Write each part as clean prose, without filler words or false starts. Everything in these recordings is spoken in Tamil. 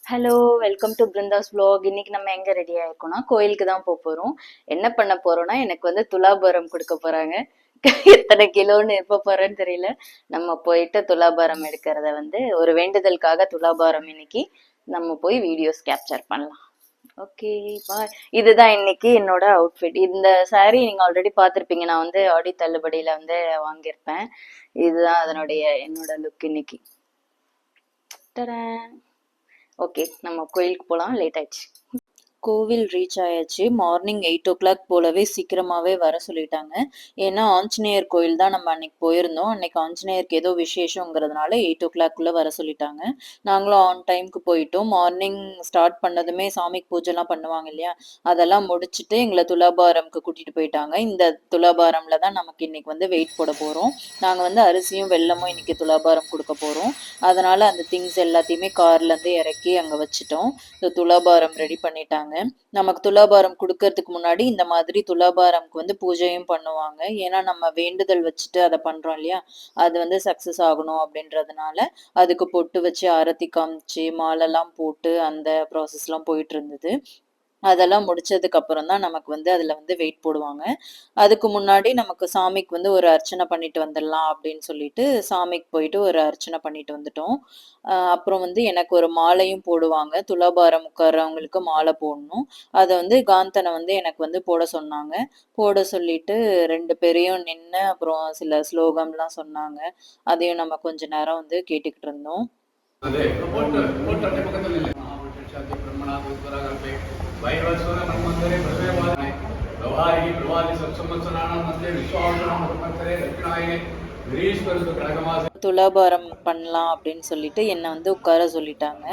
Hello, welcome to Brinda's vlog. இன்னைக்கு நம்ம எங்க ரெடி ஆயிருக்கோம்னா கோயிலுக்கு தான் போறோம். என்ன பண்ண போறோம்னா எனக்கு வந்து துலாபாரம் கொடுக்க போறாங்க. எத்தனை கிலோன்னு எப்ப போறேன்னு தெரியல. நம்ம போயிட்டு துலாபாரம் எடுக்கிறத வந்து ஒரு வேண்டுதலுக்காக துலாபாரம் இன்னைக்கு நம்ம போய் வீடியோஸ் கேப்சர் பண்ணலாம். ஓகே, பாய். இதுதான் இன்னைக்கு என்னோட அவுட்ஃபிட். இந்த saree நீங்க ஆல்ரெடி பார்த்திருப்பீங்க. நான் வந்து ஆடி தள்ளுபடியில வந்து வாங்கியிருப்பேன். இதுதான் அதனுடைய என்னோட லுக் இன்னைக்கு. டடான். ஓகே, நம்ம கோயிலுக்கு போலாம். லேட் ஆயிடுச்சு. கோவில் ரீச் ஆயாச்சு. மார்னிங் 8 o'clock போலவே சீக்கிரமாவே வர சொல்லிட்டாங்க. ஏன்னா ஆஞ்சநேயர் கோயில் தான் நம்ம அன்னைக்கு போயிருந்தோம். அன்னைக்கு ஆஞ்சநேயருக்கு ஏதோ விசேஷங்கிறதுனால 8 o'clock வர சொல்லிட்டாங்க. நாங்களும் ஆன் டைம்க்கு போயிட்டோம். மார்னிங் ஸ்டார்ட் பண்ணதுமே சாமிக்கு பூஜைலாம் பண்ணுவாங்க இல்லையா, அதெல்லாம் முடிச்சுட்டு எங்களை துலாபாரம்க்கு கூட்டிட்டு போயிட்டாங்க. இந்த துலாபாரம்ல தான் நமக்கு இன்னைக்கு வந்து வெயிட் போட போறோம். நாங்க வந்து அரிசியும் வெல்லமும் இன்னைக்கு துலாபாரம் கொடுக்க போறோம். அதனால அந்த திங்ஸ் எல்லாத்தையுமே கார்ல இருந்து இறக்கி அங்க வச்சுட்டோம். துலாபாரம் ரெடி பண்ணிட்டாங்க. நமக்கு துலாபாரம் கொடுக்கறதுக்கு முன்னாடி இந்த மாதிரி துலாபாரம்க்கு வந்து பூஜையும் பண்ணுவாங்க. ஏன்னா நம்ம வேண்டுதல் வச்சுட்டு அதை பண்றோம் இல்லையா, அது வந்து சக்சஸ் ஆகணும் அப்படின்றதுனால அதுக்கு பொட்டு வச்சு ஆரத்தி காமிச்சு மாலைலாம் போட்டு அந்த ப்ராசஸ்லாம் போயிட்டு இருந்தது. அதெல்லாம் முடிச்சதுக்கு அப்புறம் தான் நமக்கு வந்து அதுல வந்து வெயிட் போடுவாங்க. அதுக்கு முன்னாடி நமக்கு சாமிக்கு வந்து ஒரு அர்ச்சனை பண்ணிட்டு வந்துடலாம் அப்படின்னு சொல்லிட்டு சாமிக்கு போயிட்டு ஒரு அர்ச்சனை பண்ணிட்டு வந்துட்டோம். அப்புறம் வந்து எனக்கு ஒரு மாலையும் போடுவாங்க. துலாபாரம் உட்கார்றவங்களுக்கு மாலை போடணும். அதை வந்து காந்தனை வந்து எனக்கு வந்து போட சொன்னாங்க. போட சொல்லிட்டு 2 பேரையும் நின்று அப்புறம் சில ஸ்லோகம்லாம் சொன்னாங்க. அதையும் நம்ம கொஞ்ச நேரம் வந்து கேட்டுக்கிட்டு இருந்தோம். व्यवहारिकी प्रवादी सत्संवत्सराणां मध्ये विश्वावसराणां मन्वन्तरे दक्षिणायने गिरीश्वरस्य கடகமாச துலாபாரம் பண்ணலாம் அப்படின்னு சொல்லிட்டு என்னை வந்து உட்கார சொல்லிட்டாங்க.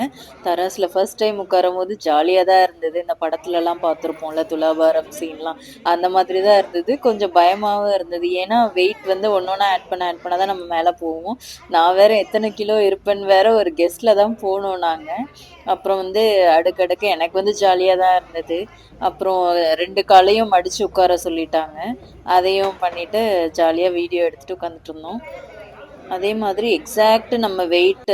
தராசில் ஃபர்ஸ்ட் டைம் உட்காரும் போது ஜாலியாக தான் இருந்தது. இந்த படத்துலலாம் பார்த்துருப்போம்ல துலாபாரம் சீன்லாம், அந்த மாதிரி தான் இருந்தது. கொஞ்சம் பயமாகவும் இருந்தது. ஏன்னா வெயிட் வந்து ஒன்றொன்னா ஆட் பண்ண தான் நம்ம மேலே போவோம். நான் வேற எத்தனை கிலோ இருப்பேன்னு வேற ஒரு கெஸ்டில் தான் போனோம் நாங்கள். அப்புறம் வந்து அடுக்கடுக்கு எனக்கு வந்து ஜாலியாக தான் இருந்தது. அப்புறம் 2 காலையும் மடிச்சு உட்கார சொல்லிட்டாங்க. அதையும் பண்ணிட்டு ஜாலியாக வீடியோ எடுத்துட்டு உட்காந்துட்டு இருந்தோம். அதே மாதிரி எக்ஸாக்ட் நம்ம வெயிட்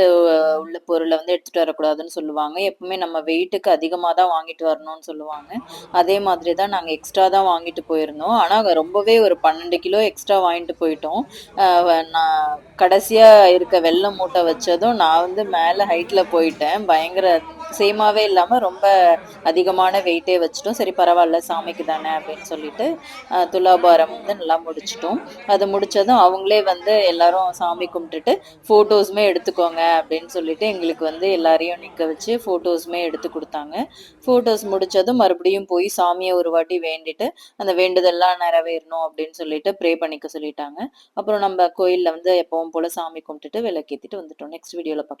உள்ள பொருளை வந்து எடுத்துட்டு வரக்கூடாதுன்னு சொல்லுவாங்க. எப்பவுமே நம்ம வெயிட்டுக்கு அதிகமாக தான் வாங்கிட்டு வரணும்னு சொல்லுவாங்க. அதே மாதிரி தான் நாங்கள் எக்ஸ்ட்ரா தான் வாங்கிட்டு போயிருந்தோம். ஆனால் ரொம்பவே ஒரு 12 கிலோ எக்ஸ்ட்ரா வாங்கிட்டு போயிட்டோம். நான் கடைசியாக இருக்க வெள்ளை மூட்டை வச்சதும் நான் வந்து மேலே ஹைட்டில் போயிட்டேன். பயங்கர சேமாவே இல்லாமல் ரொம்ப அதிகமான வெயிட்டே வச்சுட்டோம். சரி பரவாயில்ல, சாமிக்கு தானே அப்படின்னு சொல்லிட்டு துலாபாரம் வந்து நல்லா முடிச்சிட்டோம். அது முடிச்சதும் அவங்களே வந்து எல்லாரும் சாமி கும்பிட்டுட்டு ஃபோட்டோஸுமே எடுத்துக்கோங்க அப்படின்னு சொல்லிட்டு எங்களுக்கு வந்து எல்லாரையும் நிற்க வச்சு ஃபோட்டோஸுமே எடுத்து கொடுத்தாங்க. ஃபோட்டோஸ் முடிச்சதும் மறுபடியும் போய் சாமியை ஒரு வாட்டி வேண்டிட்டு அந்த வேண்டுதல்லாம் நிறைவேறணும் அப்படின்னு சொல்லிட்டு ப்ரே பண்ணிக்க சொல்லிட்டாங்க. அப்புறம் நம்ம கோயிலில் வந்து எப்பவும் போல் சாமி கும்பிட்டுட்டு விளக்கேற்றிட்டு வந்துட்டோம். நெக்ஸ்ட் வீடியோவில் பார்க்கலாம்.